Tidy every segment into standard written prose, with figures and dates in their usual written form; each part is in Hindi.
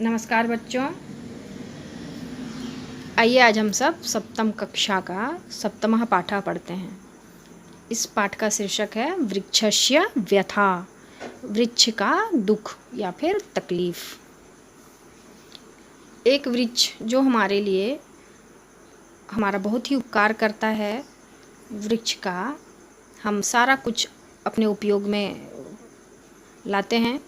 नमस्कार बच्चों। आइए आज हम सब सप्तम कक्षा का सप्तमः पाठः पढ़ते हैं। इस पाठ का शीर्षक है वृक्षस्य व्यथा, वृक्ष का दुख या फिर तकलीफ। एक वृक्ष जो हमारे लिए हमारा बहुत ही उपकार करता है, वृक्ष का हम सारा कुछ अपने उपयोग में लाते हैं।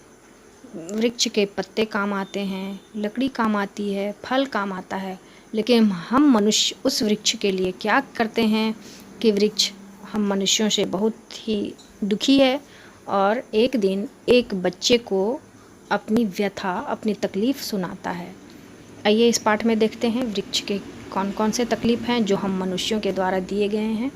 वृक्ष के पत्ते काम आते हैं, लकड़ी काम आती है, फल काम आता है, लेकिन हम मनुष्य उस वृक्ष के लिए क्या करते हैं कि वृक्ष हम मनुष्यों से बहुत ही दुखी है और एक दिन एक बच्चे को अपनी व्यथा, अपनी तकलीफ़ सुनाता है। आइए इस पाठ में देखते हैं वृक्ष के कौन कौन से तकलीफ़ हैं जो हम मनुष्यों के द्वारा दिए गए हैं।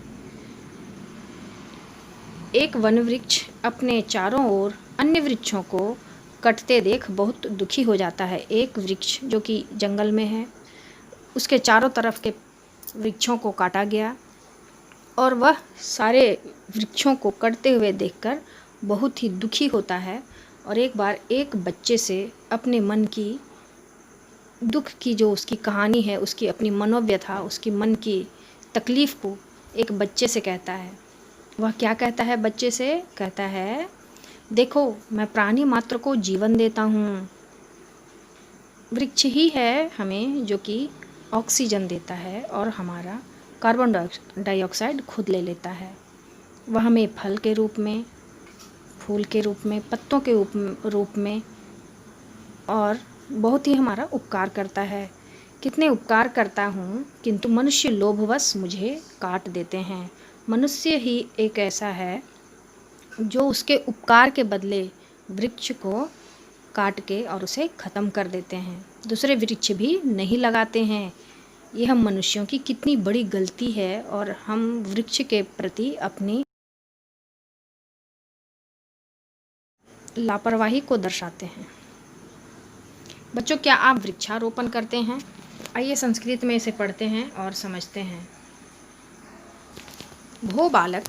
एक वन वृक्ष अपने चारों ओर अन्य वृक्षों को कटते देख बहुत दुखी हो जाता है। एक वृक्ष जो कि जंगल में है, उसके चारों तरफ के वृक्षों को काटा गया और वह सारे वृक्षों को कटते हुए देखकर बहुत ही दुखी होता है। और एक बार एक बच्चे से अपने मन की दुख की जो उसकी कहानी है, उसकी अपनी मनोव्यथा, उसकी मन की तकलीफ़ को एक बच्चे से कहता है। वह क्या कहता है? बच्चे से कहता है, देखो मैं प्राणी मात्र को जीवन देता हूँ। वृक्ष ही है हमें जो कि ऑक्सीजन देता है और हमारा कार्बन डाइऑक्साइड खुद ले लेता है। वह हमें फल के रूप में, फूल के रूप में, पत्तों के रूप में और बहुत ही हमारा उपकार करता है। कितने उपकार करता हूँ, किंतु मनुष्य लोभवश मुझे काट देते हैं। मनुष्य ही एक ऐसा है जो उसके उपकार के बदले वृक्ष को काट के और उसे ख़त्म कर देते हैं, दूसरे वृक्ष भी नहीं लगाते हैं। ये हम मनुष्यों की कितनी बड़ी गलती है और हम वृक्ष के प्रति अपनी लापरवाही को दर्शाते हैं। बच्चों, क्या आप वृक्षारोपण करते हैं? आइए संस्कृत में इसे पढ़ते हैं और समझते हैं। भो बालक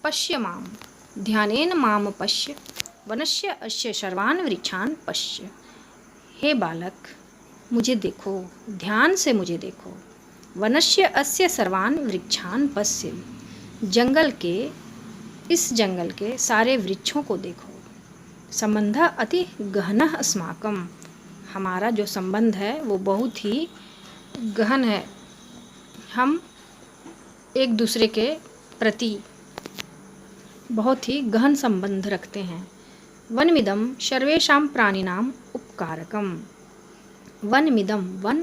पश्य माम, ध्यानेन माम पश्य, वनस्य अस्य सर्वान् वृक्षान् पश्य। हे बालक, मुझे देखो, ध्यान से मुझे देखो। वनस्य अस्य सर्वान् वृक्षान् पश्य, इस जंगल के सारे वृक्षों को देखो। संबंधः अति गहनः अस्माकं, हमारा जो संबंध है वो बहुत ही गहन है। हम एक दूसरे के प्रति बहुत ही गहन संबंध रखते हैं। वनमिदं सर्वेषां प्राणिनां उपकारकम। वनमिदं, वन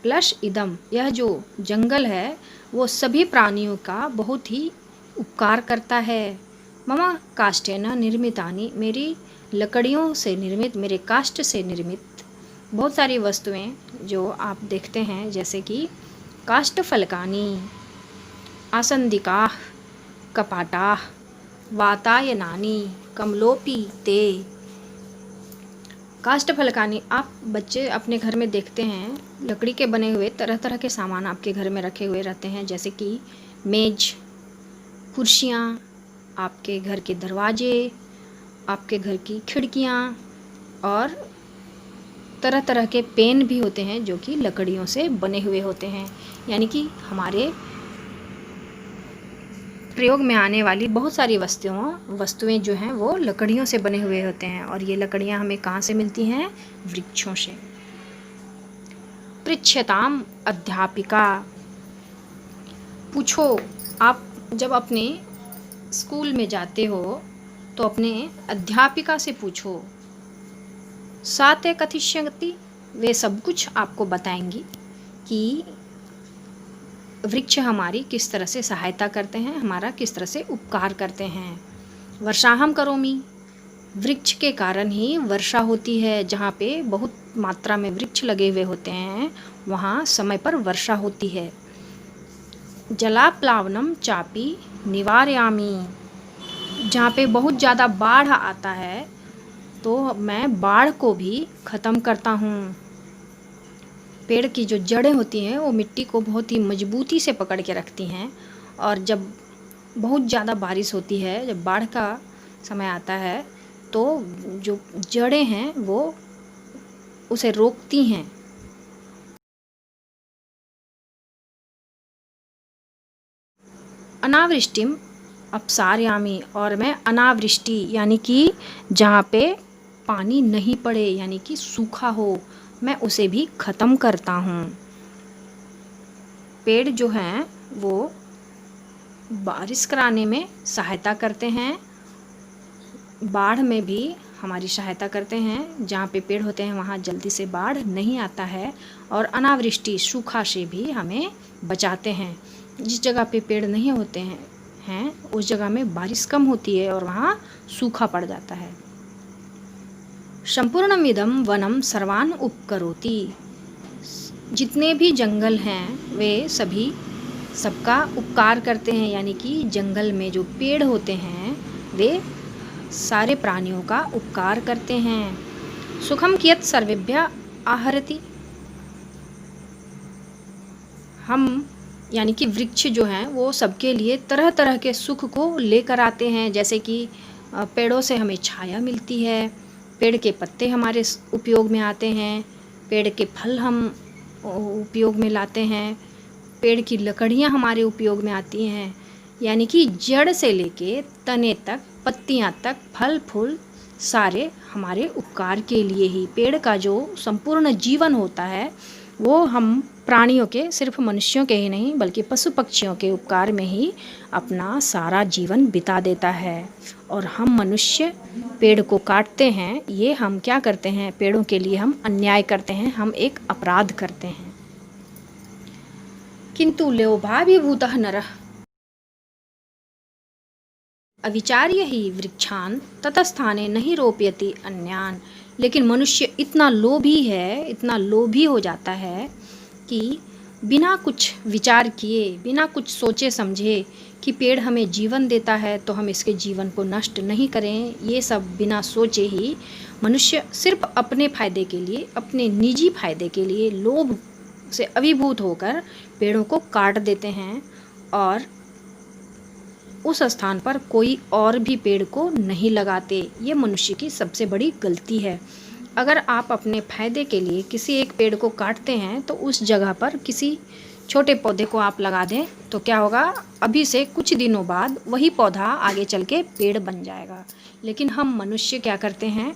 प्लस इदम, यह जो जंगल है वो सभी प्राणियों का बहुत ही उपकार करता है। मम काष्ठेन निर्मितानि, मेरी लकड़ियों से निर्मित, मेरे काष्ठ से निर्मित बहुत सारी वस्तुएं जो आप देखते हैं, जैसे कि काष्ठफलकानि, आसंदिकाः, कपाटाः, वातायनानि, कमलोपि ते। काष्ठफलकानि, आप बच्चे अपने घर में देखते हैं लकड़ी के बने हुए तरह तरह के सामान आपके घर में रखे हुए रहते हैं, जैसे कि मेज, कुर्सियाँ, आपके घर के दरवाजे, आपके घर की खिड़कियाँ और तरह तरह के पेन भी होते हैं जो कि लकड़ियों से बने हुए होते हैं। यानी कि हमारे प्रयोग में आने वाली बहुत सारी वस्तुएं जो हैं वो लकड़ियों से बने हुए होते हैं। और ये लकड़ियां हमें कहाँ से मिलती हैं? वृक्षों से। पृच्छताम अध्यापिका, पूछो। आप जब अपने स्कूल में जाते हो तो अपने अध्यापिका से पूछो। सा ते कथिष्यति, वे सब कुछ आपको बताएंगी कि वृक्ष हमारी किस तरह से सहायता करते हैं, हमारा किस तरह से उपकार करते हैं। वर्षाहम करोमि, वृक्ष के कारण ही वर्षा होती है। जहाँ पे बहुत मात्रा में वृक्ष लगे हुए होते हैं वहाँ समय पर वर्षा होती है। जलाप्लावनम चापी निवारयामि, जहाँ पे बहुत ज़्यादा बाढ़ आता है तो मैं बाढ़ को भी ख़त्म करता हूँ। पेड़ की जो जड़ें होती हैं वो मिट्टी को बहुत ही मजबूती से पकड़ के रखती हैं, और जब बहुत ज़्यादा बारिश होती है, जब बाढ़ का समय आता है, तो जो जड़ें हैं वो उसे रोकती हैं। अनावृष्टिम अपसारयामी, और मैं अनावृष्टि यानी कि जहाँ पे पानी नहीं पड़े यानी कि सूखा हो, मैं उसे भी ख़त्म करता हूँ। पेड़ जो हैं वो बारिश कराने में सहायता करते हैं, बाढ़ में भी हमारी सहायता करते हैं। जहाँ पे पेड़ होते हैं वहाँ जल्दी से बाढ़ नहीं आता है, और अनावृष्टि सूखा से भी हमें बचाते हैं। जिस जगह पे पेड़ नहीं होते हैं उस जगह में बारिश कम होती है और वहाँ सूखा पड़ जाता है। संपूर्णमिदं वनम सर्वान उपकरोति, जितने भी जंगल हैं वे सभी सबका उपकार करते हैं, यानी कि जंगल में जो पेड़ होते हैं वे सारे प्राणियों का उपकार करते हैं। सुखम कियत सर्वेभ्य आहरति, हम यानी कि वृक्ष जो हैं वो सबके लिए तरह तरह के सुख को लेकर आते हैं। जैसे कि पेड़ों से हमें छाया मिलती है, पेड़ के पत्ते हमारे उपयोग में आते हैं, पेड़ के फल हम उपयोग में लाते हैं, पेड़ की लकड़ियाँ हमारे उपयोग में आती हैं। यानी कि जड़ से लेके तने तक, पत्तियाँ तक, फल फूल सारे हमारे उपकार के लिए ही। पेड़ का जो संपूर्ण जीवन होता है वो हम प्राणियों के, सिर्फ मनुष्यों के ही नहीं बल्कि पशु पक्षियों के उपकार में ही अपना सारा जीवन बिता देता है। और हम मनुष्य पेड़ को काटते हैं, ये हम क्या करते हैं, पेड़ों के लिए हम अन्याय करते हैं, हम एक अपराध करते हैं। किंतु लोभाभिभूतः नरः अविचार्य ही वृक्षान ततस्थाने नहीं रोपयति अन्यान, लेकिन मनुष्य इतना लोभी है, इतना लोभी हो जाता है कि बिना कुछ विचार किए, बिना कुछ सोचे समझे कि पेड़ हमें जीवन देता है तो हम इसके जीवन को नष्ट नहीं करें, ये सब बिना सोचे ही मनुष्य सिर्फ अपने फ़ायदे के लिए, अपने निजी फ़ायदे के लिए लोभ से अभिभूत होकर पेड़ों को काट देते हैं, और उस स्थान पर कोई और भी पेड़ को नहीं लगाते। ये मनुष्य की सबसे बड़ी गलती है। अगर आप अपने फ़ायदे के लिए किसी एक पेड़ को काटते हैं तो उस जगह पर किसी छोटे पौधे को आप लगा दें तो क्या होगा, अभी से कुछ दिनों बाद वही पौधा आगे चल के पेड़ बन जाएगा। लेकिन हम मनुष्य क्या करते हैं,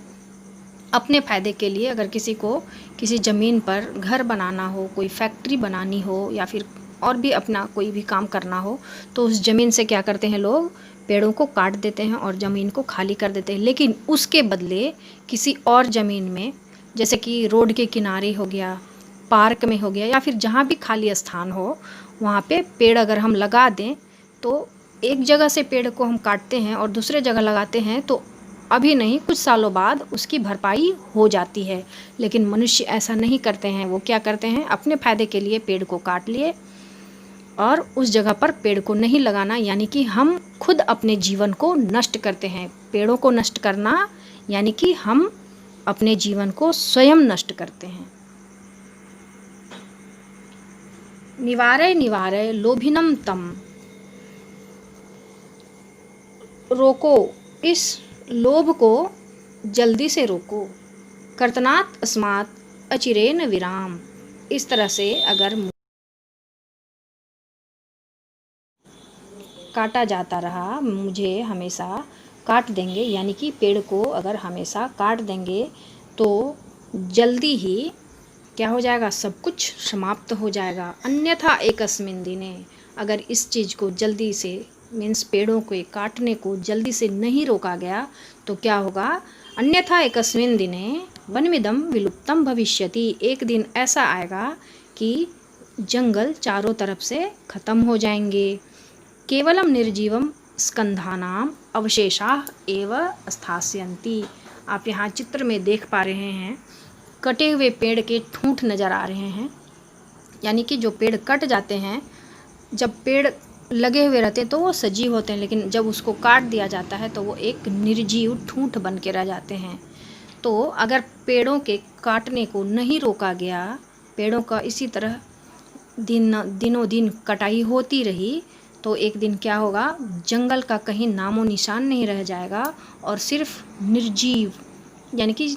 अपने फ़ायदे के लिए अगर किसी को किसी ज़मीन पर घर बनाना हो, कोई फैक्ट्री बनानी हो या फिर और भी अपना कोई भी काम करना हो, तो उस ज़मीन से क्या करते हैं लोग, पेड़ों को काट देते हैं और ज़मीन को खाली कर देते हैं। लेकिन उसके बदले किसी और ज़मीन में, जैसे कि रोड के किनारे हो गया, पार्क में हो गया, या फिर जहाँ भी खाली स्थान हो वहाँ पे पेड़ अगर हम लगा दें, तो एक जगह से पेड़ को हम काटते हैं और दूसरे जगह लगाते हैं तो अभी नहीं कुछ सालों बाद उसकी भरपाई हो जाती है। लेकिन मनुष्य ऐसा नहीं करते हैं, वो क्या करते हैं, अपने फ़ायदे के लिए पेड़ को काट लिए और उस जगह पर पेड़ को नहीं लगाना, यानी कि हम खुद अपने जीवन को नष्ट करते हैं। पेड़ों को नष्ट करना यानी कि हम अपने जीवन को स्वयं नष्ट करते हैं। निवारय निवारय लोभिनम तम, रोको, इस लोभ को जल्दी से रोको। कर्तनात् अस्मात् अचिरेण विराम, इस तरह से अगर काटा जाता रहा, मुझे हमेशा काट देंगे, यानी कि पेड़ को अगर हमेशा काट देंगे तो जल्दी ही क्या हो जाएगा, सब कुछ समाप्त हो जाएगा। अन्यथा एकस्मिन् दिने, अगर इस चीज़ को जल्दी से मीन्स पेड़ों के काटने को जल्दी से नहीं रोका गया तो क्या होगा, अन्यथा एकस्मिन् दिने वनमिदं विलुप्तं भविष्यति, एक दिन ऐसा आएगा कि जंगल चारों तरफ से ख़त्म हो जाएंगे। केवलम निर्जीवम स्कंधानाम अवशेषाः एव स्थास्यन्ति, आप यहाँ चित्र में देख पा रहे हैं कटे हुए पेड़ के ठूंठ नज़र आ रहे हैं, यानी कि जो पेड़ कट जाते हैं, जब पेड़ लगे हुए रहते हैं तो वो सजीव होते हैं, लेकिन जब उसको काट दिया जाता है तो वो एक निर्जीव ठूंठ बन के रह जाते हैं। तो अगर पेड़ों के काटने को नहीं रोका गया, पेड़ों का इसी तरह दिनों दिन कटाई होती रही तो एक दिन क्या होगा, जंगल का कहीं नामो निशान नहीं रह जाएगा और सिर्फ निर्जीव यानी कि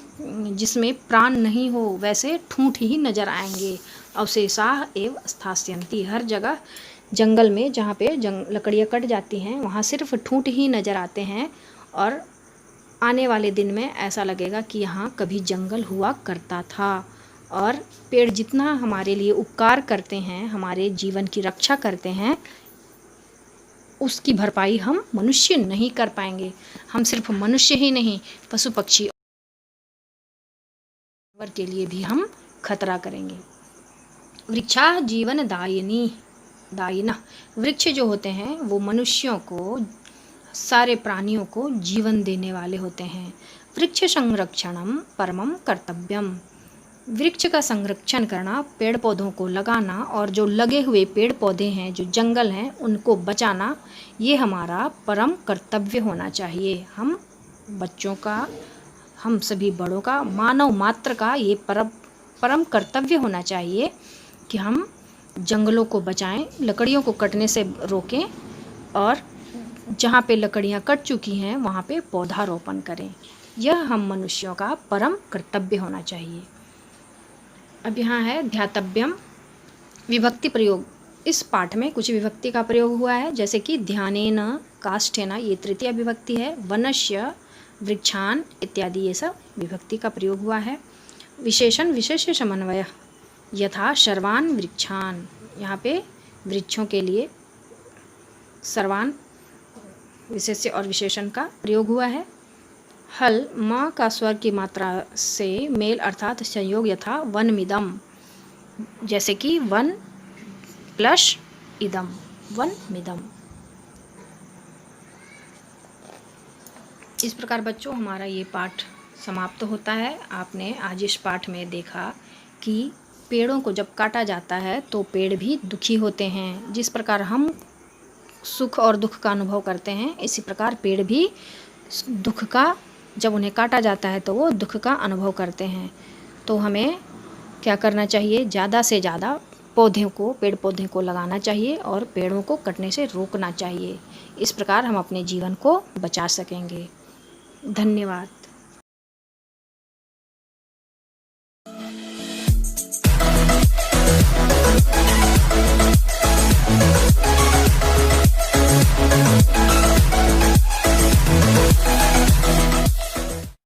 जिसमें प्राण नहीं हो वैसे ठूंठ ही नज़र आएंगे। अवशेषाः एव स्थास्यन्ति, हर जगह जंगल में जहाँ पे लकड़ियाँ कट जाती हैं वहाँ सिर्फ ठूंठ ही नज़र आते हैं, और आने वाले दिन में ऐसा लगेगा कि यहाँ कभी जंगल हुआ करता था। और पेड़ जितना हमारे लिए उपकार करते हैं, हमारे जीवन की रक्षा करते हैं, उसकी भरपाई हम मनुष्य नहीं कर पाएंगे। हम सिर्फ मनुष्य ही नहीं, पशु पक्षी के लिए भी हम खतरा करेंगे। वृक्षा जीवन दायिना, वृक्ष जो होते हैं वो मनुष्यों को, सारे प्राणियों को जीवन देने वाले होते हैं। वृक्ष संरक्षणम परमम कर्तव्यम, वृक्ष का संरक्षण करना, पेड़ पौधों को लगाना, और जो लगे हुए पेड़ पौधे हैं, जो जंगल हैं, उनको बचाना, ये हमारा परम कर्तव्य होना चाहिए। हम बच्चों का, हम सभी बड़ों का, मानव मात्र का ये परम कर्तव्य होना चाहिए कि हम जंगलों को बचाएं, लकड़ियों को कटने से रोकें, और जहाँ पे लकड़ियाँ कट चुकी हैं वहाँ पे पौधारोपण करें। यह हम मनुष्यों का परम कर्तव्य होना चाहिए। अब यहाँ है ध्यातव्यम, विभक्ति प्रयोग। इस पाठ में कुछ विभक्ति का प्रयोग हुआ है, जैसे कि ध्यानेन, काष्ठेन, ये तृतीय विभक्ति है। वनस्य, वृक्षान इत्यादि, ये सब विभक्ति का प्रयोग हुआ है। विशेषण विशेष समन्वय, यथा सर्वान वृक्षान, यहाँ पे वृक्षों के लिए सर्वान विशेष्य और विशेषण का प्रयोग हुआ है। हल, म का स्वर की मात्रा से मेल अर्थात संयोग, यथा वनमिदम, जैसे कि वन प्लस इदम, वनमिदम। इस प्रकार बच्चों हमारा ये पाठ समाप्त होता है। आपने आज इस पाठ में देखा कि पेड़ों को जब काटा जाता है तो पेड़ भी दुखी होते हैं। जिस प्रकार हम सुख और दुख का अनुभव करते हैं, इसी प्रकार पेड़ भी दुख का, जब उन्हें काटा जाता है तो वो दुख का अनुभव करते हैं। तो हमें क्या करना चाहिए, ज़्यादा से ज़्यादा पेड़ पौधे को लगाना चाहिए और पेड़ों को कटने से रोकना चाहिए। इस प्रकार हम अपने जीवन को बचा सकेंगे। धन्यवाद।